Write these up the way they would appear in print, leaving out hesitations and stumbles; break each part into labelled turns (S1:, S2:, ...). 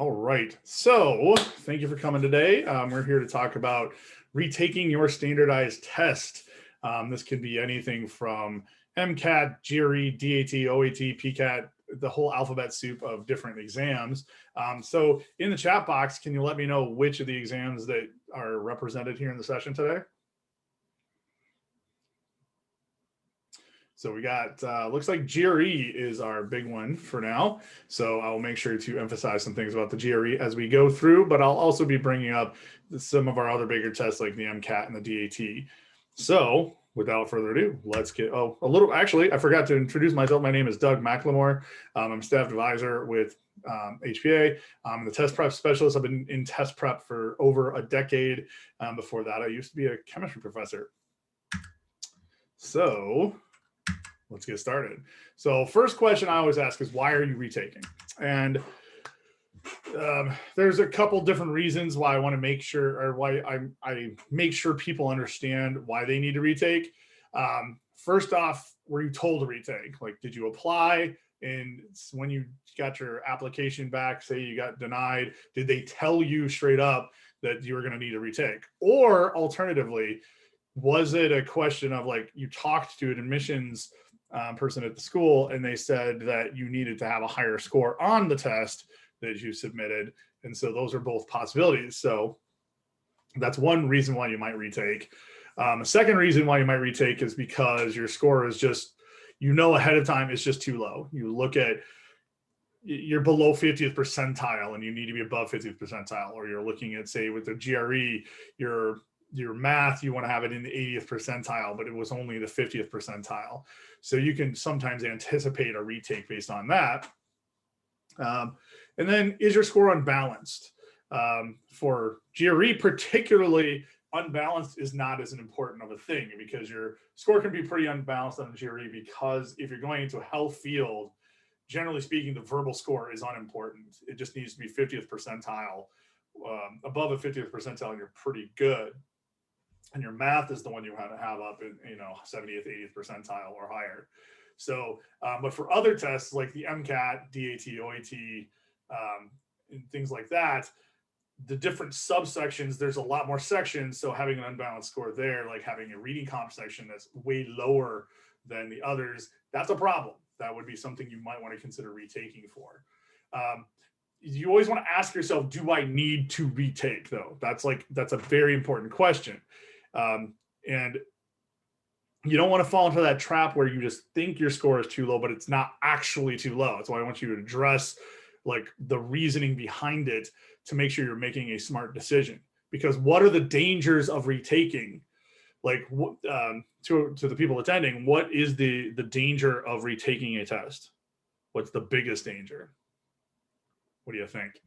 S1: All right. So thank you for coming today. We're here to talk about retaking your standardized test. This could be anything from MCAT, GRE, DAT, OAT, PCAT, the whole alphabet soup of different exams. So in the chat box, can you let me know which of the exams that are represented here in the session today? So we got, looks like GRE is our big one for now. So I'll make sure to emphasize some things about the GRE as we go through, but I'll also be bringing up some of our other bigger tests like the MCAT and the DAT. So without further ado, let's get, actually, I forgot to introduce myself. My name is Doug McLemore. I'm a staff advisor with HPA. I'm the test prep specialist. I've been in test prep for over a decade. Before that, I used to be a chemistry professor. So let's get started. So first question I always ask is, why are you retaking? And there's a couple different reasons why I want to make sure, or why I make sure people understand why they need to retake. First off, were you told to retake? Like, did you apply? And when you got your application back, say you got denied, did they tell you straight up that you were going to need to retake? Or alternatively, was it a question of like you talked to an admissions person at the school and they said that you needed to have a higher score on the test that you submitted? And so those are both possibilities. So that's one reason why you might retake. A second reason why you might retake is because your score is just, ahead of time, it's just too low. You look at, you're below 50th percentile and you need to be above 50th percentile, or you're looking at, say, with the GRE, your math, you want to have it in the 80th percentile, but it was only the 50th percentile. So you can sometimes anticipate a retake based on that. And then, is your score unbalanced? For GRE particularly, unbalanced is not as important of a thing, because your score can be pretty unbalanced on the GRE, because if you're going into a health field, generally speaking, the verbal score is unimportant. It just needs to be 50th percentile. Above a 50th percentile, you're pretty good. And your math is the one you want to have up in 70th, 80th percentile or higher. So, but for other tests like the MCAT, DAT, OAT, and things like that, the different subsections, there's a lot more sections. So having an unbalanced score there, like having a reading comp section that's way lower than the others, that's a problem. That would be something you might want to consider retaking for. You always want to ask yourself, do I need to retake though? That's a very important question. And you don't want to fall into that trap where you just think your score is too low, but it's not actually too low. That's why I want you to address like the reasoning behind it to make sure you're making a smart decision. Because what are the dangers of retaking? Like, to the people attending, what is the danger of retaking a test? What's the biggest danger? What do you think?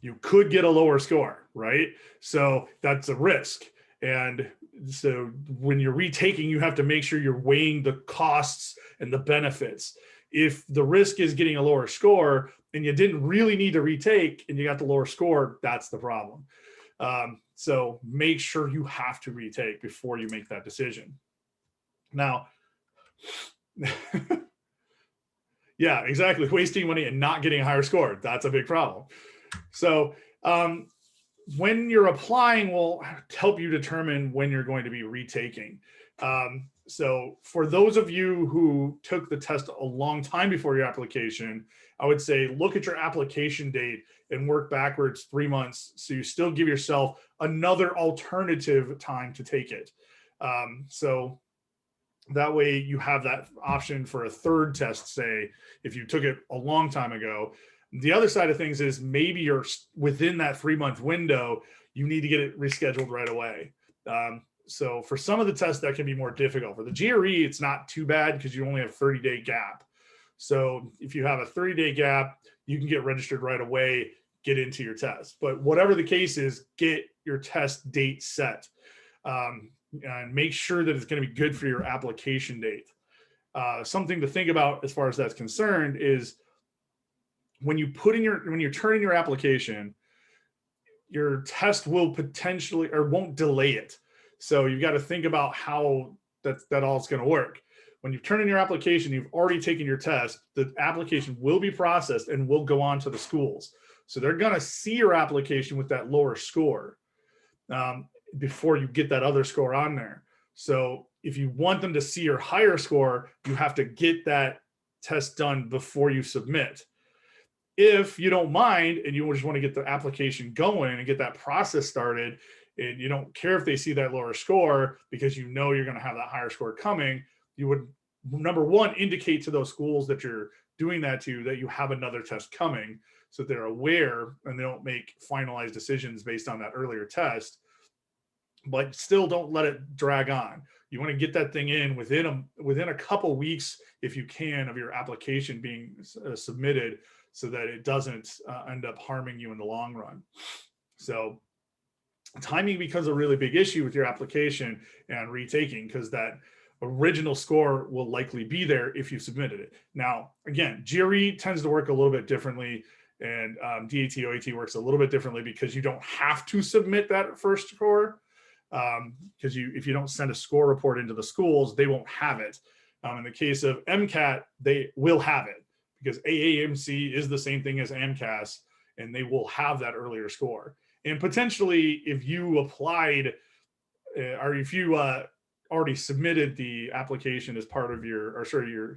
S1: You could get a lower score, right? So that's a risk. And so when you're retaking, you have to make sure you're weighing the costs and the benefits. If the risk is getting a lower score and you didn't really need to retake and you got the lower score, that's the problem. So make sure you have to retake before you make that decision. Now, yeah, exactly. Wasting money and not getting a higher score, that's a big problem. So when you're applying will help you determine when you're going to be retaking. So for those of you who took the test a long time before your application, I would say look at your application date and work backwards 3 months, so you still give yourself another alternative time to take it. So that way you have that option for a third test, say, if you took it a long time ago. The other side of things is maybe you're within that 3-month window, you need to get it rescheduled right away. So for some of the tests that can be more difficult. For the GRE, it's not too bad because you only have 30-day gap. So if you have a 30-day gap, you can get registered right away, get into your test. But whatever the case is, get your test date set and make sure that it's going to be good for your application date. Something to think about as far as that's concerned is when you when you're turning your application, your test will potentially or won't delay it. So you've got to think about how that all is going to work. when you turn in your application, you've already taken your test, the application will be processed and will go on to the schools. So they're going to see your application with that lower score before you get that other score on there. So if you want them to see your higher score, you have to get that test done before you submit. If you don't mind and you just want to get the application going and get that process started, and you don't care if they see that lower score because you know you're going to have that higher score coming, you would, number one, indicate to those schools that you're doing that to, that you have another test coming, so they're aware and they don't make finalized decisions based on that earlier test. But still don't let it drag on. You want to get that thing in within a couple weeks, if you can, of your application being submitted, so that it doesn't end up harming you in the long run. So timing becomes a really big issue with your application and retaking, because that original score will likely be there if you submitted it. Now, again, GRE tends to work a little bit differently, and DAT, OAT works a little bit differently, because you don't have to submit that first score. Because if you don't send a score report into the schools, they won't have it. In the case of MCAT, they will have it, because AAMC is the same thing as AMCAS, and they will have that earlier score. And potentially, if you applied, or if you already submitted the application as part of your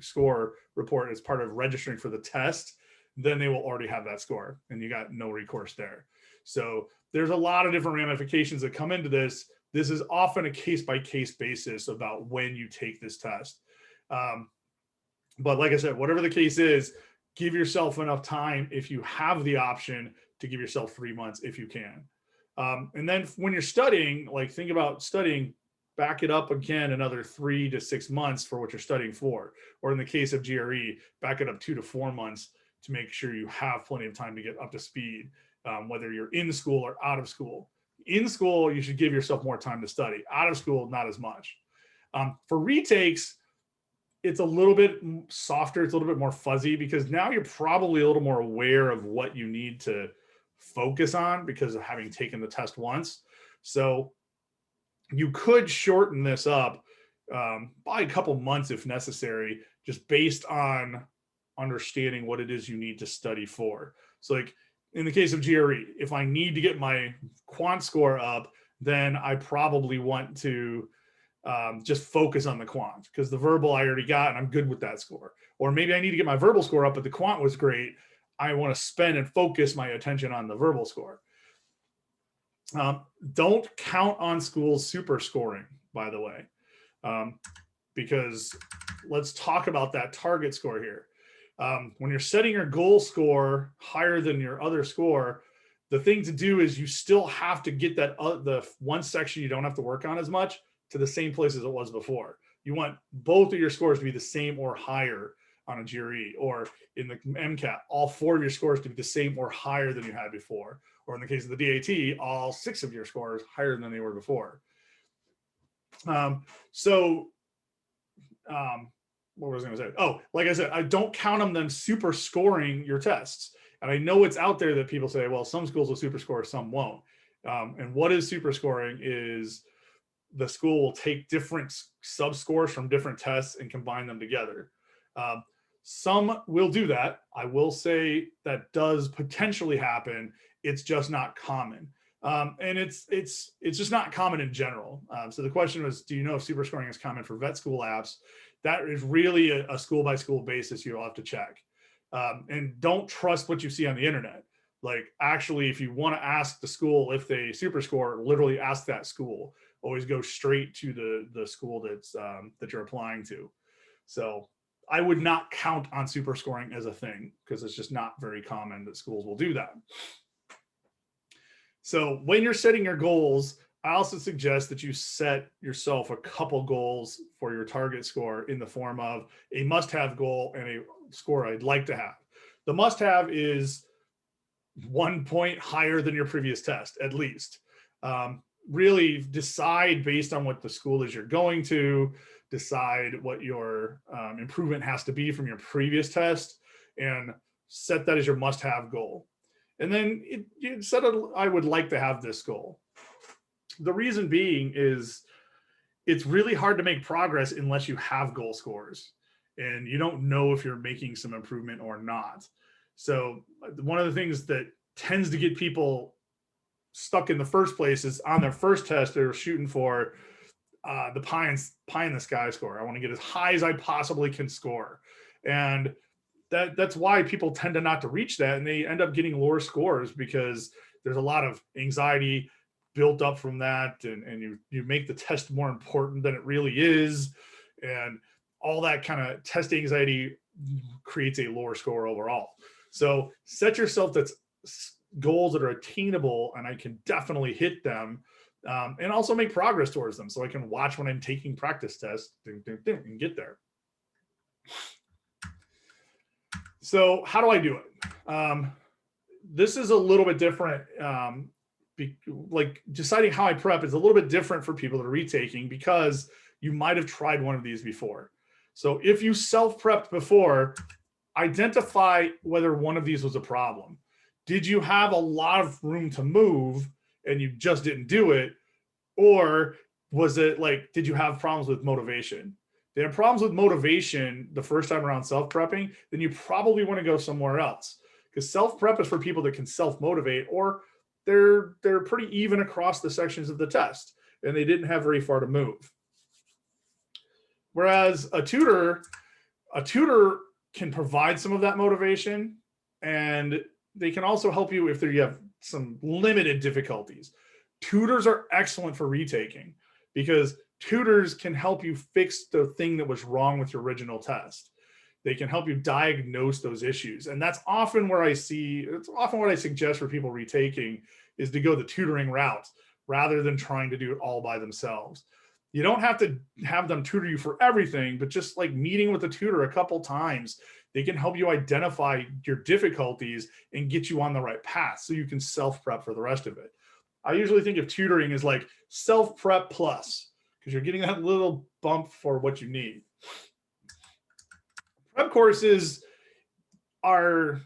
S1: score report as part of registering for the test, then they will already have that score, and you got no recourse there. So there's a lot of different ramifications that come into this. This is often a case-by-case basis about when you take this test. But like I said, whatever the case is, give yourself enough time, if you have the option, to give yourself 3 months if you can. And then when you're studying, like, think about studying, back it up again another 3 to 6 months for what you're studying for. Or in the case of GRE, back it up 2 to 4 months to make sure you have plenty of time to get up to speed, whether you're in school or out of school. In school, you should give yourself more time to study. Out of school, not as much. For retakes, it's a little bit softer. It's a little bit more fuzzy, because now you're probably a little more aware of what you need to focus on because of having taken the test once. So you could shorten this up by a couple months if necessary, just based on understanding what it is you need to study for. So, like, in the case of GRE, if I need to get my quant score up, then I probably want to just focus on the quant, because the verbal I already got and I'm good with that score. Or maybe I need to get my verbal score up, but the quant was great. I want to spend and focus my attention on the verbal score. Don't count on schools super scoring, by the way, because let's talk about that target score here. When you're setting your goal score higher than your other score, the thing to do is you still have to get that the one section you don't have to work on as much to the same place as it was before. You want both of your scores to be the same or higher on a GRE, or in the MCAT, all 4 of your scores to be the same or higher than you had before. Or in the case of the DAT, all 6 of your scores higher than they were before. What was I going to say? Oh, like I said, I don't count on them super scoring your tests. And I know it's out there that people say, well, some schools will super score, some won't. And what is super scoring is the school will take different sub scores from different tests and combine them together. Some will do that. I will say that does potentially happen. It's just not common. And it's just not common in general. So the question was, do you know if super scoring is common for vet school apps? That is really a school by school basis you'll have to check. And don't trust what you see on the internet. Like, actually, if you want to ask the school if they super score, literally ask that school. Always go straight to the school that you're applying to. So I would not count on super scoring as a thing, because it's just not very common that schools will do that. So when you're setting your goals, I also suggest that you set yourself a couple goals for your target score in the form of a must-have goal and a score I'd like to have. The must-have is 1 point higher than your previous test, at least. Really decide based on what the school is you're going to, decide what your improvement has to be from your previous test, and set that as your must-have goal. And then you set I would like to have this goal. The reason being is it's really hard to make progress unless you have goal scores and you don't know if you're making some improvement or not. So one of the things that tends to get people stuck in the first place is on their first test, they're shooting for the pie in the sky score. I want to get as high as I possibly can score. And that's why people tend to not to reach that, and they end up getting lower scores because there's a lot of anxiety built up from that, and you make the test more important than it really is, and all that kind of test anxiety creates a lower score overall. So set yourself that's goals that are attainable and I can definitely hit them, and also make progress towards them so I can watch when I'm taking practice tests and get there. So how do I do it? This is a little bit different. Like deciding how I prep is a little bit different for people that are retaking because you might have tried one of these before. So if you self-prepped before, identify whether one of these was a problem. Did you have a lot of room to move and you just didn't do it? Or was it like, did you have problems with motivation? If you have problems with motivation the first time around self-prepping, then you probably want to go somewhere else, because self-prep is for people that can self-motivate, or they're pretty even across the sections of the test and they didn't have very far to move. Whereas a tutor can provide some of that motivation, and they can also help you if you have some limited difficulties. Tutors are excellent for retaking because tutors can help you fix the thing that was wrong with your original test. They can help you diagnose those issues. And that's often where it's often what I suggest for people retaking is to go the tutoring route rather than trying to do it all by themselves. You don't have to have them tutor you for everything, but just like meeting with a tutor a couple times, they can help you identify your difficulties and get you on the right path so you can self-prep for the rest of it. I usually think of tutoring as like self-prep plus, because you're getting that little bump for what you need. Prep courses are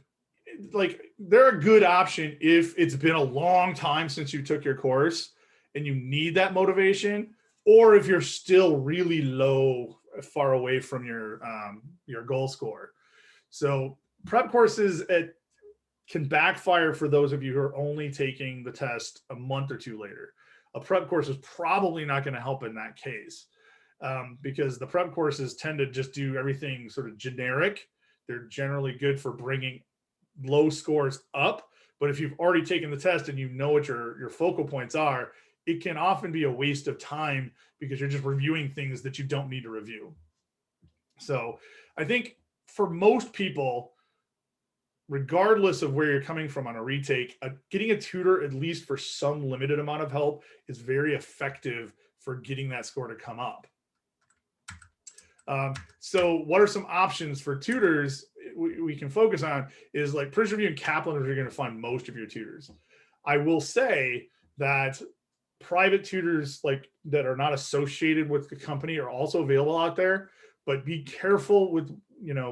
S1: like, they're a good option if it's been a long time since you took your course and you need that motivation, or if you're still really low, far away from your goal score. So prep courses can backfire for those of you who are only taking the test a month or two later. A prep course is probably not going to help in that case, because the prep courses tend to just do everything sort of generic. They're generally good for bringing low scores up, but if you've already taken the test and you know what your focal points are, it can often be a waste of time because you're just reviewing things that you don't need to review. So I think for most people, regardless of where you're coming from on a retake, getting a tutor, at least for some limited amount of help, is very effective for getting that score to come up. So what are some options for tutors we can focus on is like Princeton Review and Kaplan are going to find most of your tutors. I will say that private tutors like that are not associated with the company are also available out there, but be careful with,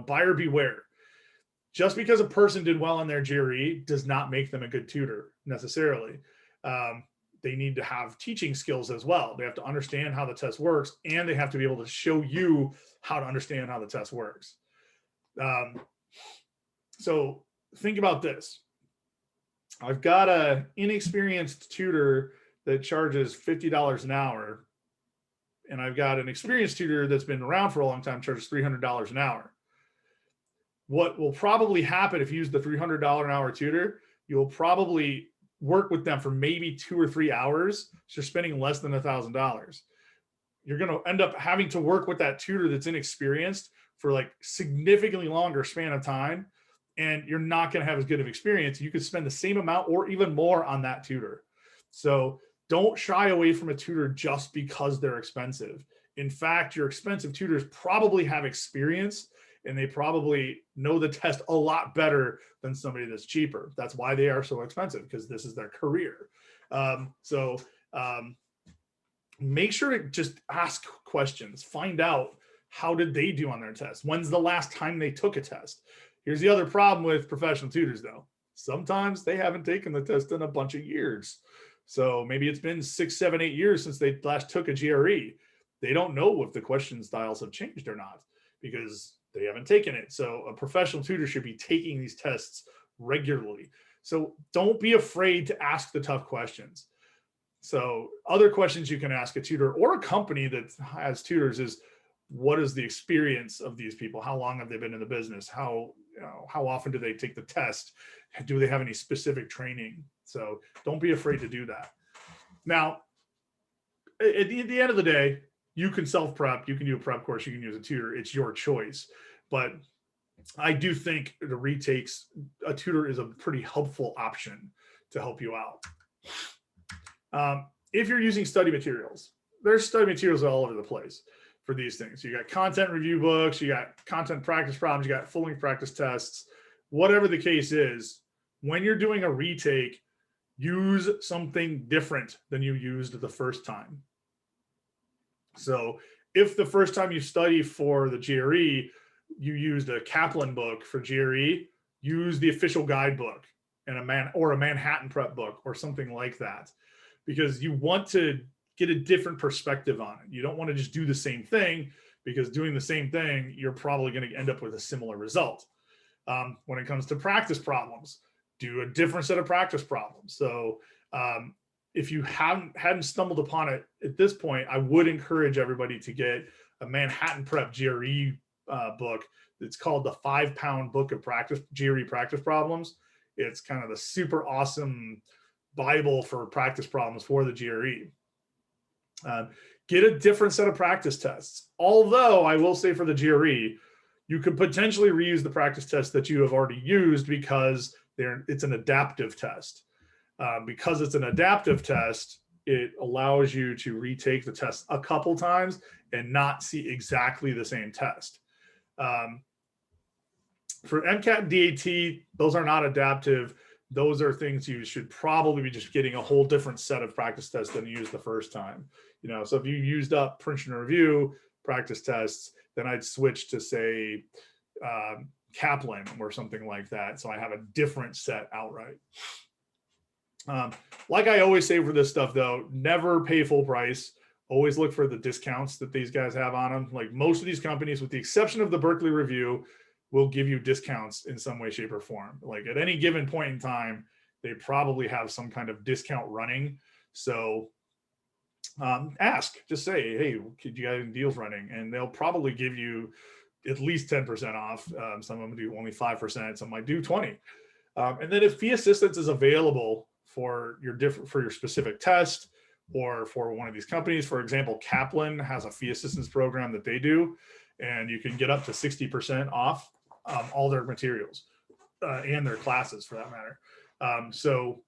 S1: buyer beware. Just because a person did well on their GRE does not make them a good tutor necessarily. They need to have teaching skills as well. They have to understand how the test works, and they have to be able to show you how to understand how the test works. So think about this. I've got an inexperienced tutor that charges $50 an hour, and I've got an experienced tutor that's been around for a long time, charges $300 an hour. What will probably happen if you use the $300 an hour tutor, you'll probably work with them for maybe 2 or 3 hours. So you're spending less than $1,000. You're going to end up having to work with that tutor that's inexperienced for like significantly longer span of time. And you're not going to have as good of experience. You could spend the same amount or even more on that tutor. So don't shy away from a tutor just because they're expensive. In fact, your expensive tutors probably have experience, and they probably know the test a lot better than somebody that's cheaper. That's why they are so expensive, because this is their career. Make sure to just ask questions. Find out, how did they do on their test? When's the last time they took a test? Here's the other problem with professional tutors, though. Sometimes they haven't taken the test in a bunch of years. So maybe it's been 6, 7, 8 years since they last took a GRE. They don't know if the question styles have changed or not because they haven't taken it. So a professional tutor should be taking these tests regularly. So don't be afraid to ask the tough questions. So other questions you can ask a tutor or a company that has tutors is, what is the experience of these people? How long have they been in the business? How often do they take the test? Do they have any specific training? So don't be afraid to do that. Now, at the end of the day, you can self-prep, you can do a prep course, you can use a tutor, it's your choice. But I do think the retakes, a tutor is a pretty helpful option to help you out. If you're using study materials, there's study materials all over the place for these things. You got content review books, you got content practice problems, you got full-length practice tests, whatever the case is. When you're doing a retake, use something different than you used the first time. So if the first time you study for the GRE, you used a Kaplan book for GRE, use the official guidebook and a Manhattan prep book or something like that, because you want to get a different perspective on it. You don't want to just do the same thing, because doing the same thing, you're probably going to end up with a similar result. When it comes to practice problems, do a different set of practice problems. So if you hadn't stumbled upon it at this point, I would encourage everybody to get a Manhattan Prep GRE book. It's called the 5-Pound Book of Practice GRE Practice Problems. It's kind of the super awesome Bible for practice problems for the GRE. Get a different set of practice tests. Although I will say for the GRE, you could potentially reuse the practice test that you have already used, because it's an adaptive test. Because it's an adaptive test, it allows you to retake the test a couple times and not see exactly the same test. For MCAT and DAT, those are not adaptive. Those are things you should probably be just getting a whole different set of practice tests than you used the first time. So if you used up print and review practice tests, then I'd switch to, say, Kaplan or something like that. So I have a different set outright. Like I always say for this stuff, though, never pay full price. Always look for the discounts that these guys have on them. Like most of these companies, with the exception of the Berkeley Review, will give you discounts in some way, shape, or form. Like at any given point in time, they probably have some kind of discount running. So just say, hey, could you guys have deals running? And they'll probably give you at least 10% off. Some of them do only 5%. Some might do 20. And then if fee assistance is available for your specific test or for one of these companies, for example, Kaplan has a fee assistance program that they do, and you can get up to 60% off all their materials and their classes for that matter. So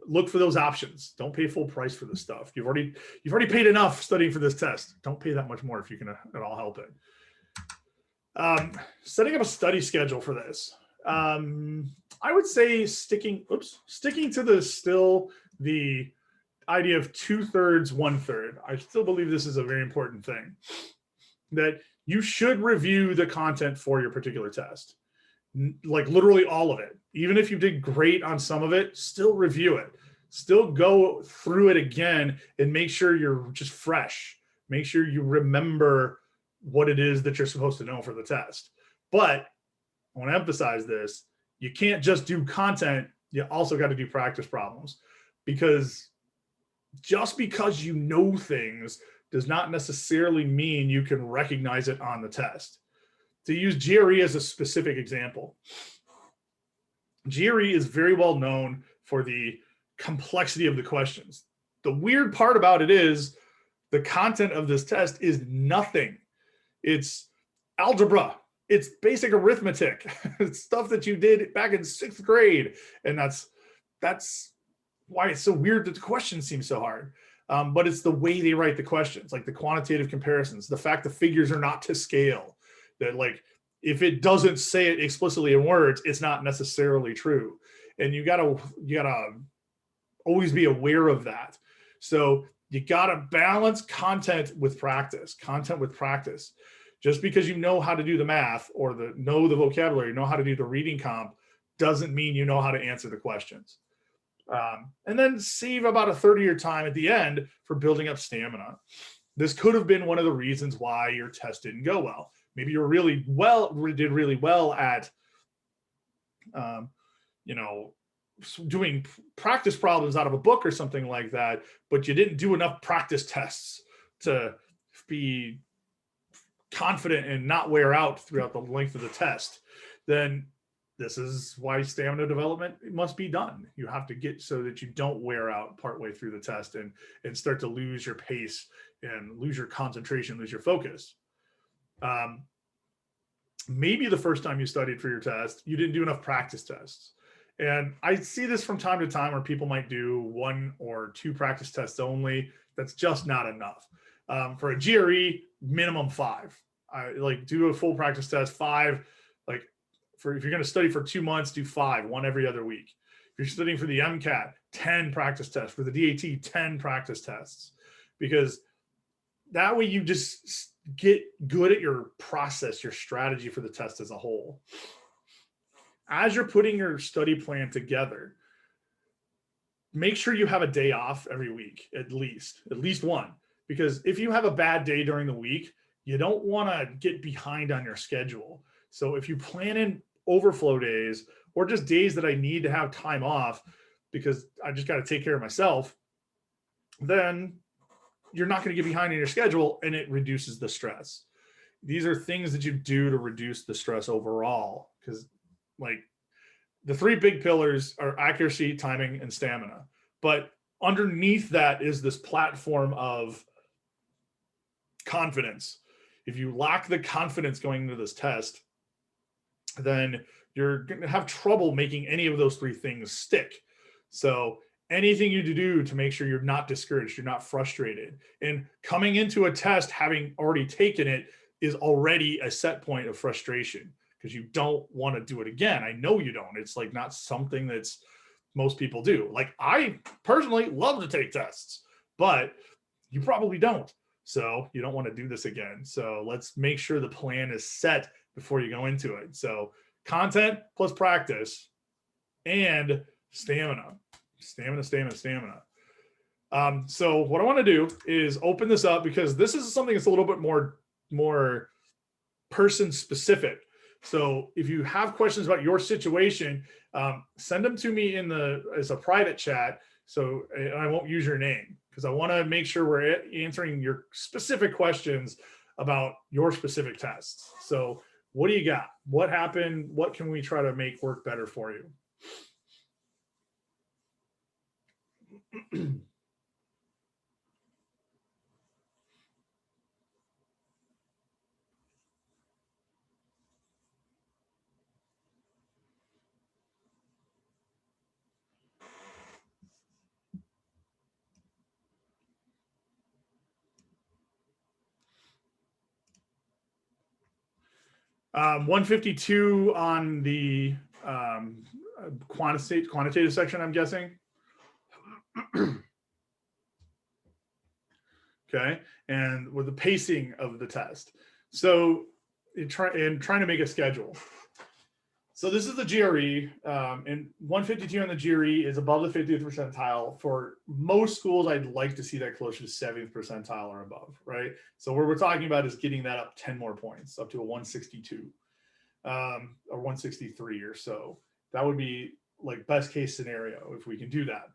S1: look for those options. Don't pay full price for this stuff. You've already paid enough studying for this test. Don't pay that much more if you can at all help it. Setting up a study schedule for this. I would say sticking to the idea of 2/3, 1/3. I still believe this is a very important thing, that you should review the content for your particular test, like literally all of it. Even if you did great on some of it, still review it. Still go through it again and make sure you're just fresh. Make sure you remember what it is that you're supposed to know for the test. But I want to emphasize this. You can't just do content. You also got to do practice problems, because just because you know things does not necessarily mean you can recognize it on the test. To use GRE as a specific example, GRE is very well known for the complexity of the questions. The weird part about it is the content of this test is nothing. It's algebra. It's basic arithmetic. It's stuff that you did back in 6th grade. And that's why it's so weird that the questions seem so hard. But it's the way they write the questions, like the quantitative comparisons, the fact the figures are not to scale, that like, if it doesn't say it explicitly in words, it's not necessarily true. And you gotta always be aware of that. So you gotta balance content with practice. Just because you know how to do the math or know the vocabulary, know how to do the reading comp, doesn't mean you know how to answer the questions. And then save about 1/3 of your time at the end for building up stamina. this could have been one of the reasons why your test didn't go well. Maybe you're did really well at, you know, doing practice problems out of a book or something like that, but you didn't do enough practice tests to be confident and not wear out throughout the length of the test. Then this is why stamina development must be done. You have to get so that you don't wear out partway through the test and start to lose your pace and lose your concentration, lose your focus. Maybe the first time you studied for your test, you didn't do enough practice tests. And I see this from time to time where people might do 1 or 2 practice tests only. That's just not enough. For a GRE, minimum 5. I like do a full practice test, 5. Like if you're going to study for 2 months, do 5, 1 every other week. If you're studying for the MCAT, 10 practice tests. For the DAT, 10 practice tests. Because that way you just get good at your process, your strategy for the test as a whole. As you're putting your study plan together, make sure you have a day off every week, at least 1. Because if you have a bad day during the week, you don't want to get behind on your schedule. So if you plan in overflow days or just days that I need to have time off because I just got to take care of myself, then you're not going to get behind in your schedule and it reduces the stress. These are things that you do to reduce the stress overall, because like the 3 big pillars are accuracy, timing, and stamina. But underneath that is this platform of confidence. If you lack the confidence going into this test, then you're going to have trouble making any of those 3 things stick. So anything you do to make sure you're not discouraged, you're not frustrated. And coming into a test, having already taken it, is already a set point of frustration because you don't want to do it again. I know you don't. It's like not something that's most people do. Like I personally love to take tests, but you probably don't. So you don't want to do this again. So let's make sure the plan is set before you go into it. So content plus practice and stamina. So what I want to do is open this up because this is something that's a little bit more person specific. So if you have questions about your situation, send them to me as a private chat. So I won't use your name because I want to make sure we're answering your specific questions about your specific tests. So what do you got? What happened? What can we try to make work better for you? 152 on the quantitative section, I'm guessing. Okay, and with the pacing of the test. So trying to make a schedule. So this is the GRE, and 152 on the GRE is above the 50th percentile. For most schools, I'd like to see that closer to 70th percentile or above, right? So what we're talking about is getting that up 10 more points, up to a 162 or 163 or so. That would be like best case scenario if we can do that.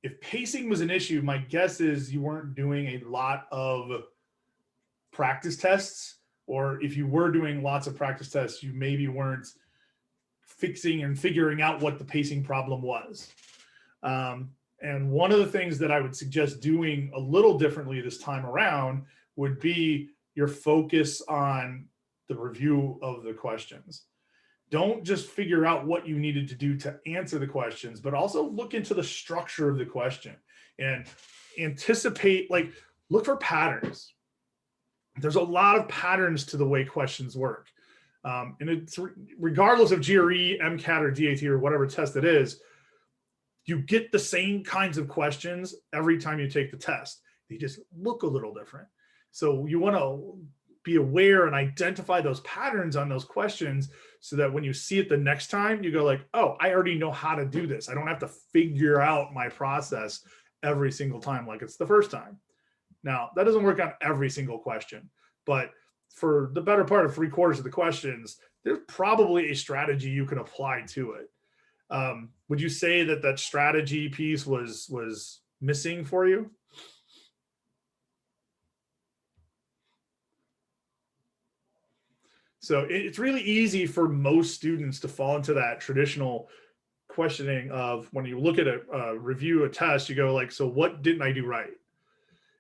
S1: If pacing was an issue, my guess is you weren't doing a lot of practice tests, or if you were doing lots of practice tests, you maybe weren't fixing and figuring out what the pacing problem was. And one of the things that I would suggest doing a little differently this time around would be your focus on the review of the questions. Don't just figure out what you needed to do to answer the questions, but also look into the structure of the question and anticipate, like look for patterns. There's a lot of patterns to the way questions work. And it's regardless of GRE, MCAT, or DAT, or whatever test it is, you get the same kinds of questions every time you take the test. They just look a little different. So you want to be aware and identify those patterns on those questions so that when you see it the next time, you go like, oh, I already know how to do this. I don't have to figure out my process every single time like it's the first time. Now, that doesn't work on every single question, but for the better part of 3/4 of the questions, there's probably a strategy you can apply to it. Would you say that that strategy piece was missing for you? So it's really easy for most students to fall into that traditional questioning of when you look at a review, a test, you go like, so what didn't I do right?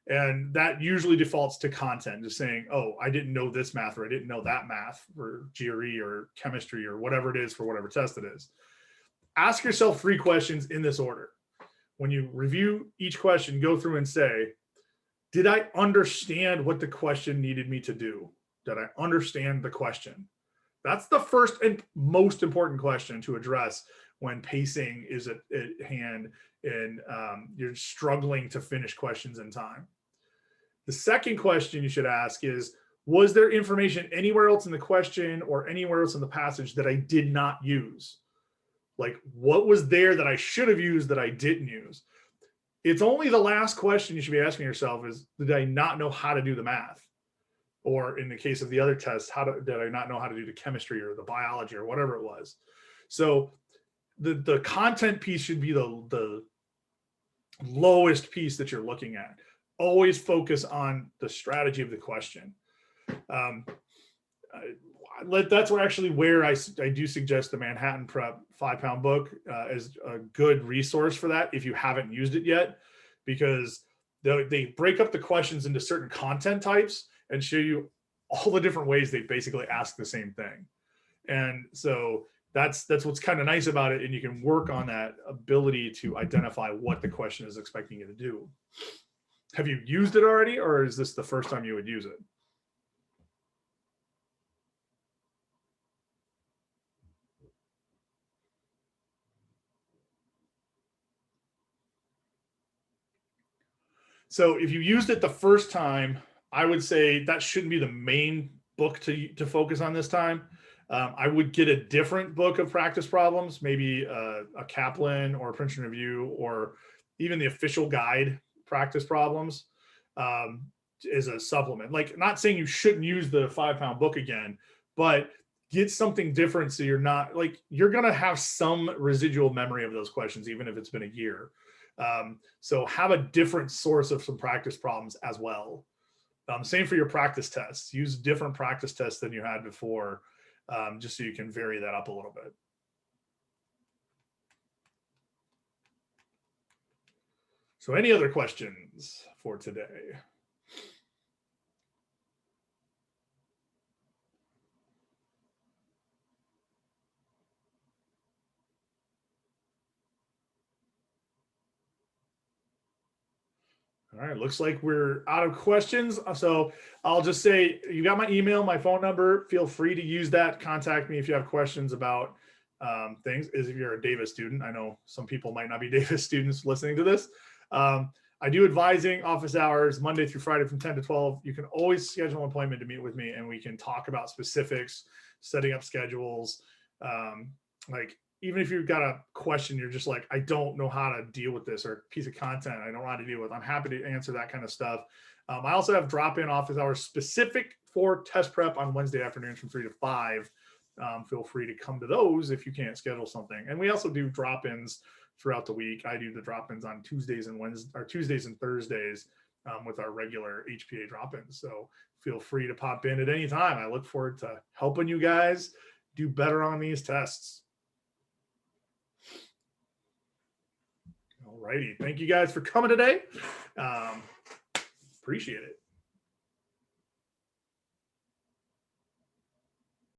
S1: And that usually defaults to content, just saying, oh, I didn't know this math, or I didn't know that math, or GRE or chemistry or whatever it is for whatever test it is. Ask yourself 3 questions in this order. When you review each question, go through and say, did I understand what the question needed me to do? Did I understand the question? That's the first and most important question to address when pacing is at hand and you're struggling to finish questions in time. The second question you should ask is, was there information anywhere else in the question or anywhere else in the passage that I did not use? Like, what was there that I should have used that I didn't use? It's only the last question you should be asking yourself is, did I not know how to do the math? Or in the case of the other tests, did I not know how to do the chemistry or the biology or whatever it was? So the content piece should be the lowest piece that you're looking at. Always focus on the strategy of the question. That's where I do suggest the Manhattan Prep 5-pound book as a good resource for that if you haven't used it yet, because they break up the questions into certain content types and show you all the different ways they basically ask the same thing. And so that's what's kind of nice about it. And you can work on that ability to identify what the question is expecting you to do. Have you used it already, or is this the first time you would use it? So if you used it the first time, I would say that shouldn't be the main book to focus on this time. I would get a different book of practice problems, maybe a Kaplan or a Princeton Review, or even the official guide practice problems as a supplement. Like, not saying you shouldn't use the 5-pound book again, but get something different so you're not like, you're going to have some residual memory of those questions, even if it's been a year. So have a different source of some practice problems as well. Same for your practice tests. Use different practice tests than you had before, just so you can vary that up a little bit. So any other questions for today? All right, looks like we're out of questions. So I'll just say, you got my email, my phone number. Feel free to use that. Contact me if you have questions about things. As if you're a Davis student, I know some people might not be Davis students listening to this. I do advising office hours Monday through Friday from 10 to 12. You can always schedule an appointment to meet with me, and we can talk about specifics, setting up schedules. Like, even if you've got a question, you're just like, I don't know how to deal with this, or piece of content I don't know how to deal with, I'm happy to answer that kind of stuff. I also have drop-in office hours specific for test prep on Wednesday afternoons from 3 to 5. Feel free to come to those if you can't schedule something. And we also do drop-ins throughout the week. I do the drop-ins on Tuesdays and Wednesdays, or Tuesdays and Thursdays, with our regular HPA drop-ins. So feel free to pop in at any time. I look forward to helping you guys do better on these tests. All righty. Thank you guys for coming today. Appreciate it.